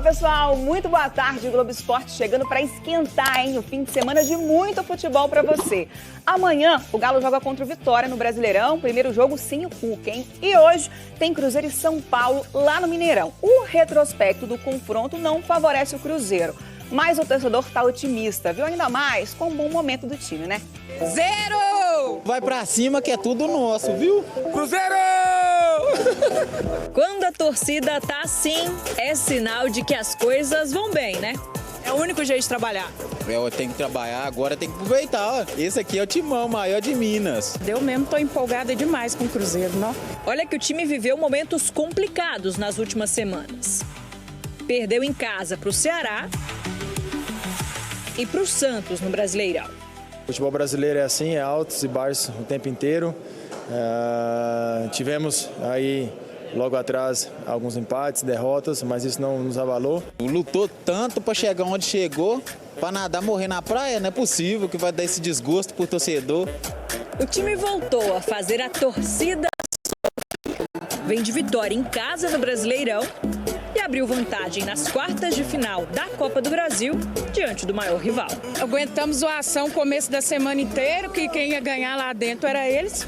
pessoal, muito boa tarde. Globo Esporte chegando para esquentar, hein? O fim de semana de muito futebol para você. Amanhã, o Galo joga contra o Vitória no Brasileirão, primeiro jogo sem o Cuca, hein? E hoje tem Cruzeiro e São Paulo lá no Mineirão. O retrospecto do confronto não favorece o Cruzeiro, mas o torcedor tá otimista, viu? Ainda mais com um bom momento do time, né? 0! Vai pra cima que é tudo nosso, viu? Cruzeiro! Quando a torcida tá assim, é sinal de que as coisas vão bem, né? É o único jeito de trabalhar. Eu tenho que trabalhar, agora tem que aproveitar. Ó. Esse aqui é o timão maior de Minas. Eu mesmo tô empolgada demais com o Cruzeiro, não? Olha que o time viveu momentos complicados nas últimas semanas. Perdeu em casa pro Ceará e pro Santos no Brasileirão. O futebol brasileiro é assim, é altos e baixos o tempo inteiro. Tivemos aí logo atrás alguns empates, derrotas, mas isso não nos abalou. Lutou tanto para chegar onde chegou, para nadar, morrer na praia, não é possível que vai dar esse desgosto pro torcedor. O time voltou a fazer a torcida vem de vitória em casa no Brasileirão e abriu vantagem nas quartas de final da Copa do Brasil diante do maior rival. Aguentamos zoação o começo da semana inteira, que quem ia ganhar lá dentro era eles.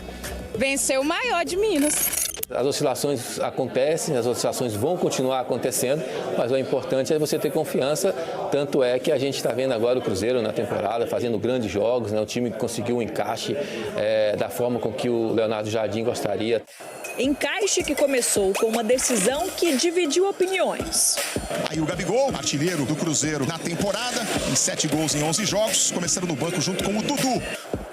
Venceu o maior de Minas. As oscilações acontecem, as oscilações vão continuar acontecendo, mas o importante é você ter confiança, tanto é que a gente está vendo agora o Cruzeiro na temporada, fazendo grandes jogos, né? O time conseguiu um encaixe da forma com que o Leonardo Jardim gostaria. Encaixe que começou com uma decisão que dividiu opiniões. Aí o Gabigol, artilheiro do Cruzeiro na temporada, em 7 gols em 11 jogos, começando no banco junto com o Dudu.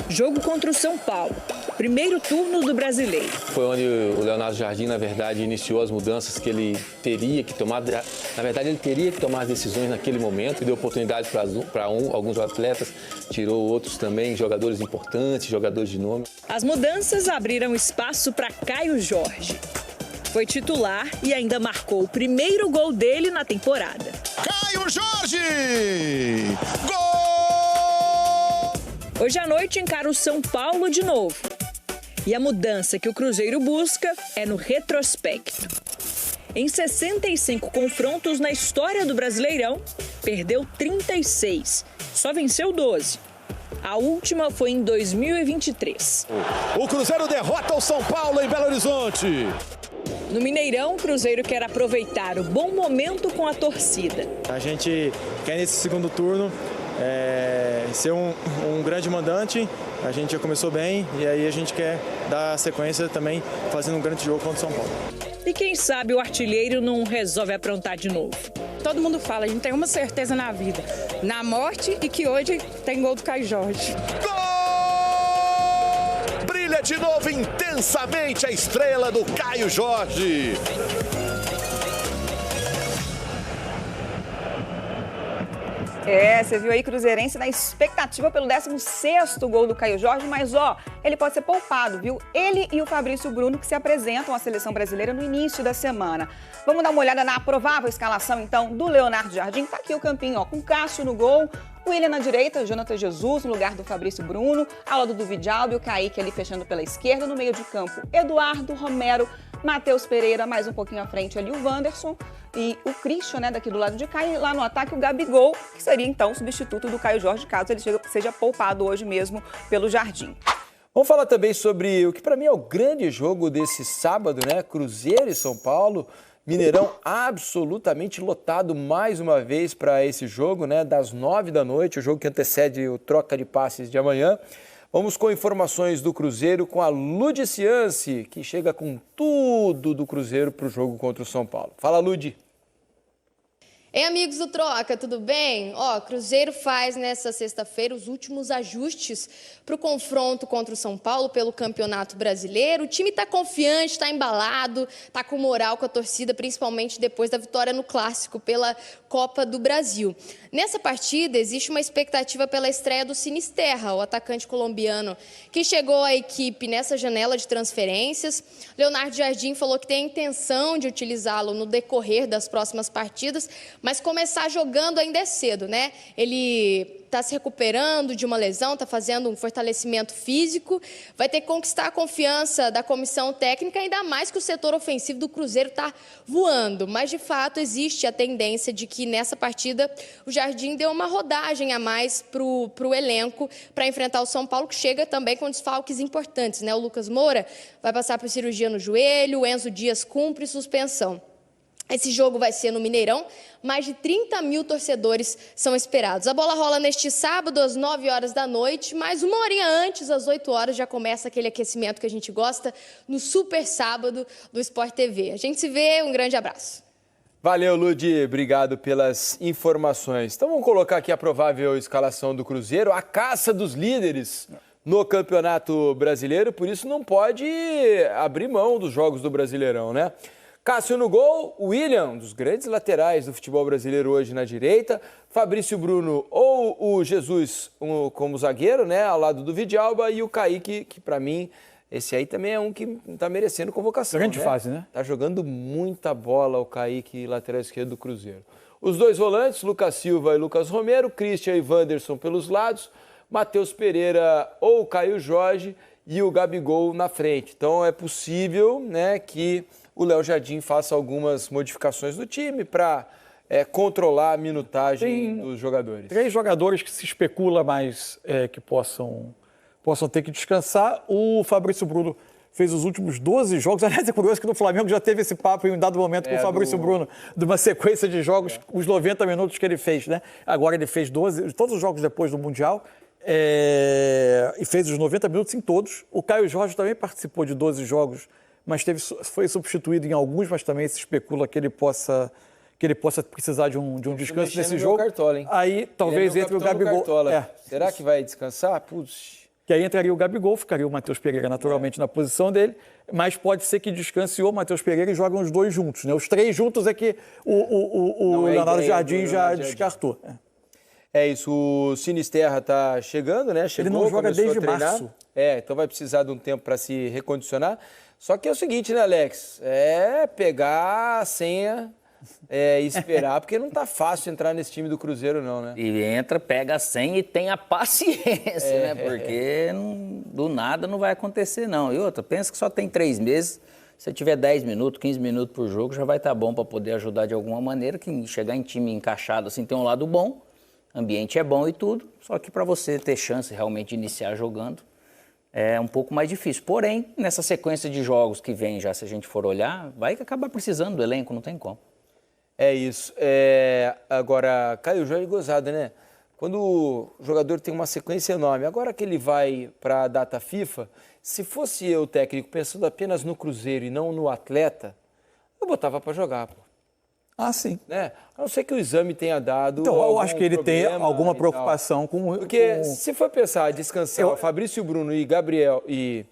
Jogo contra o São Paulo, primeiro turno do Brasileiro. Foi onde o Leonardo Jardim, na verdade, iniciou as mudanças que ele teria que tomar. Na verdade, ele teria que tomar as decisões naquele momento, deu oportunidade para alguns atletas, tirou outros também, jogadores importantes, jogadores de nome. As mudanças abriram espaço para Caio Jorge. Foi titular e ainda marcou o primeiro gol dele na temporada. Caio Jorge! Gol! Hoje à noite encara o São Paulo de novo. E a mudança que o Cruzeiro busca é no retrospecto. Em 65 confrontos na história do Brasileirão, perdeu 36, só venceu 12. A última foi em 2023. O Cruzeiro derrota o São Paulo em Belo Horizonte. No Mineirão, o Cruzeiro quer aproveitar o bom momento com a torcida. A gente quer nesse segundo turno ser um grande mandante. A gente já começou bem e aí a gente quer dar sequência também fazendo um grande jogo contra o São Paulo. E quem sabe o artilheiro não resolve aprontar de novo. Todo mundo fala, a gente tem uma certeza na vida, na morte, e que hoje tem gol do Caio Jorge. Gol! Brilha de novo intensamente a estrela do Caio Jorge. Você viu aí Cruzeirense na expectativa pelo 16º gol do Caio Jorge, mas ele pode ser poupado, viu? Ele e o Fabrício Bruno que se apresentam à seleção brasileira no início da semana. Vamos dar uma olhada na provável escalação, então, do Leonardo Jardim. Tá aqui o campinho, com Cássio no gol, o William na direita, Jonathan Jesus no lugar do Fabrício Bruno, ao lado do Vidalbi, o Kaique ali fechando pela esquerda, no meio de campo, Eduardo, Romero, Matheus Pereira, mais um pouquinho à frente ali o Wanderson e o Christian, né, daqui do lado de cá, e lá no ataque o Gabigol, que seria então o substituto do Caio Jorge, caso ele seja poupado hoje mesmo pelo Jardim. Vamos falar também sobre o que para mim é o grande jogo desse sábado, né? Cruzeiro e São Paulo. Mineirão absolutamente lotado mais uma vez para esse jogo, né? Das 9 da noite, o jogo que antecede o troca de passes de amanhã. Vamos com informações do Cruzeiro com a Ludi Cianci, que chega com tudo do Cruzeiro para o jogo contra o São Paulo. Fala, Ludi. Ei, amigos do Troca, tudo bem? Cruzeiro faz nessa sexta-feira os últimos ajustes para o confronto contra o São Paulo pelo Campeonato Brasileiro. O time está confiante, está embalado, está com moral com a torcida, principalmente depois da vitória no Clássico pela Copa do Brasil. Nessa partida, existe uma expectativa pela estreia do Sinisterra, o atacante colombiano, que chegou à equipe nessa janela de transferências. Leonardo Jardim falou que tem a intenção de utilizá-lo no decorrer das próximas partidas, mas começar jogando ainda é cedo, né? Ele está se recuperando de uma lesão, está fazendo um fortalecimento físico, vai ter que conquistar a confiança da comissão técnica, ainda mais que o setor ofensivo do Cruzeiro está voando. Mas, de fato, existe a tendência de que nessa partida o Jardim deu uma rodagem a mais para o elenco para enfrentar o São Paulo, que chega também com desfalques importantes, né? O Lucas Moura vai passar por cirurgia no joelho, o Enzo Dias cumpre suspensão. Esse jogo vai ser no Mineirão, mais de 30 mil torcedores são esperados. A bola rola neste sábado, às 9 horas da noite, mas uma horinha antes, às 8 horas, já começa aquele aquecimento que a gente gosta no Super Sábado do Sport TV. A gente se vê, um grande abraço. Valeu, Ludi, obrigado pelas informações. Então vamos colocar aqui a provável escalação do Cruzeiro, a caça dos líderes no Campeonato Brasileiro, por isso não pode abrir mão dos jogos do Brasileirão, né? Cássio no gol, William, um dos grandes laterais do futebol brasileiro hoje na direita, Fabrício Bruno ou o Jesus como zagueiro, né, ao lado do Vidalba, e o Kaique, que para mim, esse aí também é um que está merecendo convocação. Grande fase, né? Tá jogando muita bola o Kaique, lateral esquerdo do Cruzeiro. Os dois volantes, Lucas Silva e Lucas Romero, Christian e Wanderson pelos lados, Matheus Pereira ou Caio Jorge e o Gabigol na frente. Então é possível, né, que o Léo Jardim faça algumas modificações do time para controlar a minutagem dos jogadores. 3 jogadores que se especula mais que possam ter que descansar. O Fabrício Bruno fez os últimos 12 jogos. Aliás, é curioso que no Flamengo já teve esse papo em um dado momento com o Fabrício Bruno, de uma sequência de jogos, os 90 minutos que ele fez, né? Agora ele fez 12, todos os jogos depois do Mundial, e fez os 90 minutos em todos. O Caio Jorge também participou de 12 jogos, mas foi substituído em alguns, mas também se especula que ele possa precisar de um descanso nesse jogo. Cartola, hein? Aí talvez entre o Gabigol. Será que vai descansar? Putz. Que aí entraria o Gabigol, ficaria o Matheus Pereira naturalmente na posição dele, mas pode ser que descanse o Matheus Pereira e jogam os dois juntos, né? Os 3 juntos é que o Leonardo Jardim já descartou. É isso, o Sinisterra está chegando, né? Chegou, ele não joga desde março. Então vai precisar de um tempo para se recondicionar. Só que é o seguinte, né, Alex? pegar a senha e esperar, porque não tá fácil entrar nesse time do Cruzeiro, não, né? E entra, pega a senha e tem a paciência, né? Porque do nada não vai acontecer, não. E outra, pensa que só tem 3 meses. Se tiver 10 minutos, 15 minutos por jogo, já vai estar bom para poder ajudar de alguma maneira. Que chegar em time encaixado assim tem um lado bom, ambiente é bom e tudo. Só que para você ter chance realmente de iniciar jogando, é um pouco mais difícil. Porém, nessa sequência de jogos que vem já, se a gente for olhar, vai acabar precisando do elenco, não tem como. É isso. Agora, Caio Jorge gozada, né? Quando o jogador tem uma sequência enorme, agora que ele vai para a data FIFA, se fosse eu, técnico, pensando apenas no Cruzeiro e não no atleta, eu botava para jogar, pô. Ah, sim. Né? A não ser que o exame tenha dado. Então, eu acho que ele tem alguma preocupação com. Porque se for pensar, descansar o Fabrício Bruno e Gabriel e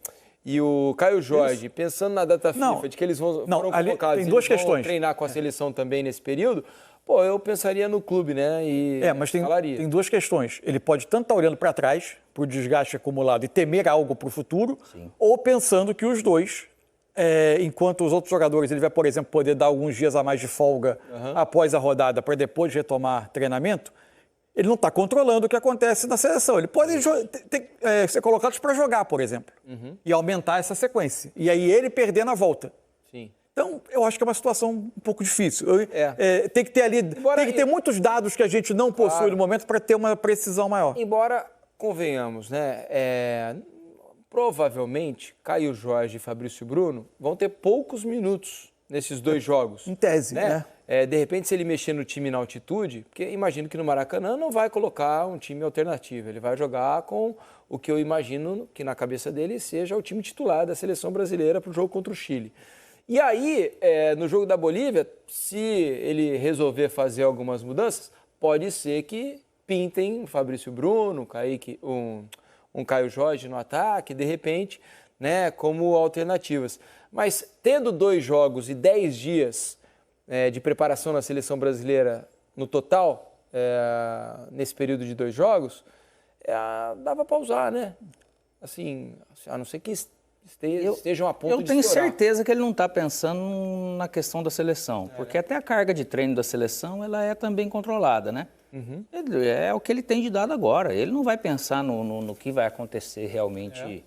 o Caio Jorge, pensando na data FIFA, de que eles foram convocados, tem 2 questões. Vão treinar com a seleção também nesse período, pô, eu pensaria no clube, né? Mas tem 2 questões. Ele pode tanto estar olhando para trás, para o desgaste acumulado e temer algo para o futuro, ou pensando que os dois, enquanto os outros jogadores, ele vai, por exemplo, poder dar alguns dias a mais de folga após a rodada para depois retomar treinamento, ele não está controlando o que acontece na seleção. Ele pode ser colocado para jogar, por exemplo, e aumentar essa sequência. E aí ele perder na volta. Sim. Então, eu acho que é uma situação um pouco difícil. Tem que ter ali, tem que ter muitos dados que a gente não possui no momento para ter uma precisão maior. Embora, convenhamos, né? Provavelmente, Caio Jorge e Fabrício Bruno vão ter poucos minutos nesses 2 jogos. Em tese, né? De repente, se ele mexer no time na altitude, porque imagino que no Maracanã não vai colocar um time alternativo, ele vai jogar com o que eu imagino que na cabeça dele seja o time titular da seleção brasileira para o jogo contra o Chile. E aí, no jogo da Bolívia, se ele resolver fazer algumas mudanças, pode ser que pintem o Fabrício Bruno, Kaique, um Caio Jorge no ataque, de repente, né, como alternativas. Mas tendo 2 jogos e 10 dias de preparação na seleção brasileira no total, nesse período de 2 jogos, dava para usar, né? Assim, a não ser que estejam a ponto de Eu tenho estourar. certeza que ele não está pensando na questão da seleção, porque até a carga de treino da seleção ela é também controlada, né? É o que ele tem de dado agora. Ele não vai pensar no que vai acontecer realmente.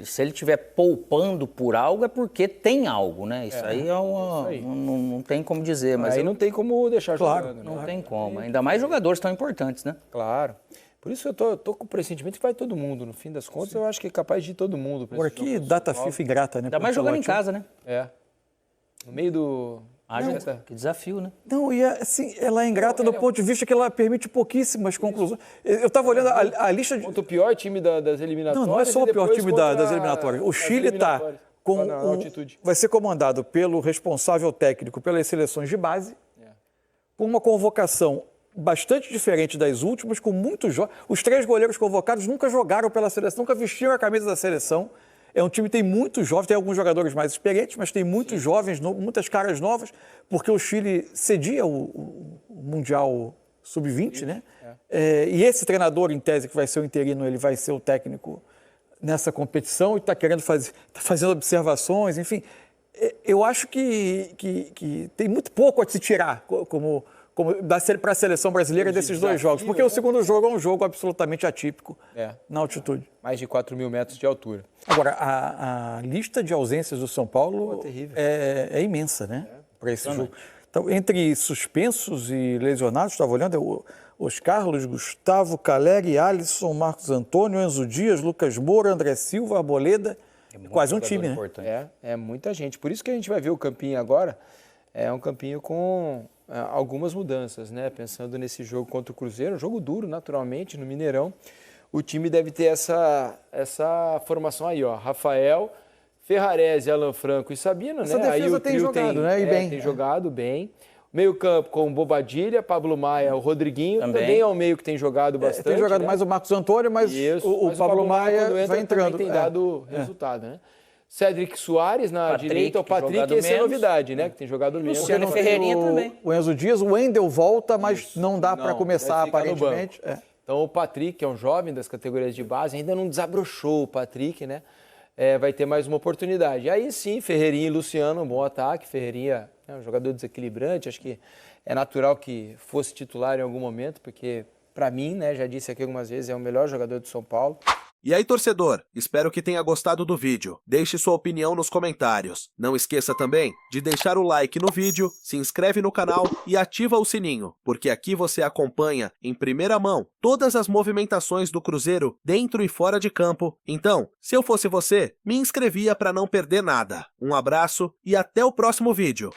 Se ele estiver poupando por algo, é porque tem algo, né? Isso aí é uma. Não tem como dizer. Mas aí não tem como deixar jogando. Não tem como. Ainda mais jogadores tão importantes, né? Claro. Por isso eu tô com o pressentimento que vai todo mundo. No fim das contas, eu acho que é capaz de ir todo mundo. Agora, que data FIFA ingrata, né? Ainda mais jogando em casa, né? No meio do... Que desafio, né? Não, e assim, ela é ingrata do ponto de vista que ela permite pouquíssimas conclusões. Eu estava olhando a lista de... Contra o pior time das eliminatórias. Não é só o pior time das eliminatórias. O Chile está com vai ser comandado pelo responsável técnico pelas seleções de base, com uma convocação bastante diferente das últimas, com muitos jogos. Os 3 goleiros convocados nunca jogaram pela seleção, nunca vestiram a camisa da seleção. É um time que tem muitos jovens, tem alguns jogadores mais experientes, mas tem muitos jovens, muitas caras novas, porque o Chile cedia o Mundial Sub-20, né? E esse treinador, em tese, que vai ser o interino, ele vai ser o técnico nessa competição e está querendo tá fazendo observações, enfim. Eu acho que tem muito pouco a se tirar para a seleção brasileira desses 2 jogos, porque o segundo jogo é um jogo absolutamente atípico na altitude. Mais de 4.000 metros de altura. Agora, a lista de ausências do São Paulo é imensa, né? Para esse jogo. Então, entre suspensos e lesionados, estava olhando, os Carlos, Gustavo, Caleri, Alisson, Marcos Antônio, Enzo Dias, Lucas Moura, André Silva, Arboleda. Quase um time, né? É muita gente. Por isso que a gente vai ver o campinho agora. É um campinho com algumas mudanças, né? Pensando nesse jogo contra o Cruzeiro, um jogo duro, naturalmente, no Mineirão. O time deve ter essa formação aí, ó. Rafael, Ferrarese, Alan Franco e Sabino, Essa né? defesa Aí o tem trio jogado, né? E bem. Tem jogado bem. Meio campo com Bobadilha, Pablo Maia, o Rodriguinho. Também é um meio que tem jogado bastante. Tem jogado mais o Marcos Antônio, mas o Pablo Maia vai entrando. Tem dado resultado, né? Cédric Soares na direita, o Patrick, essa é a novidade, né? Que tem jogado menos. Luciano Ferreirinha também. O Enzo Dias, o Wendel volta, mas não dá para começar aparentemente. Então o Patrick, que é um jovem das categorias de base, ainda não desabrochou o Patrick, né? Vai ter mais uma oportunidade. Aí sim, Ferreirinha e Luciano, um bom ataque. Ferreirinha é um jogador desequilibrante, acho que é natural que fosse titular em algum momento, porque para mim, né, já disse aqui algumas vezes, é o melhor jogador do São Paulo. E aí, torcedor, espero que tenha gostado do vídeo. Deixe sua opinião nos comentários. Não esqueça também de deixar o like no vídeo, se inscreve no canal e ativa o sininho, porque aqui você acompanha, em primeira mão, todas as movimentações do Cruzeiro dentro e fora de campo. Então, se eu fosse você, me inscrevia para não perder nada. Um abraço e até o próximo vídeo.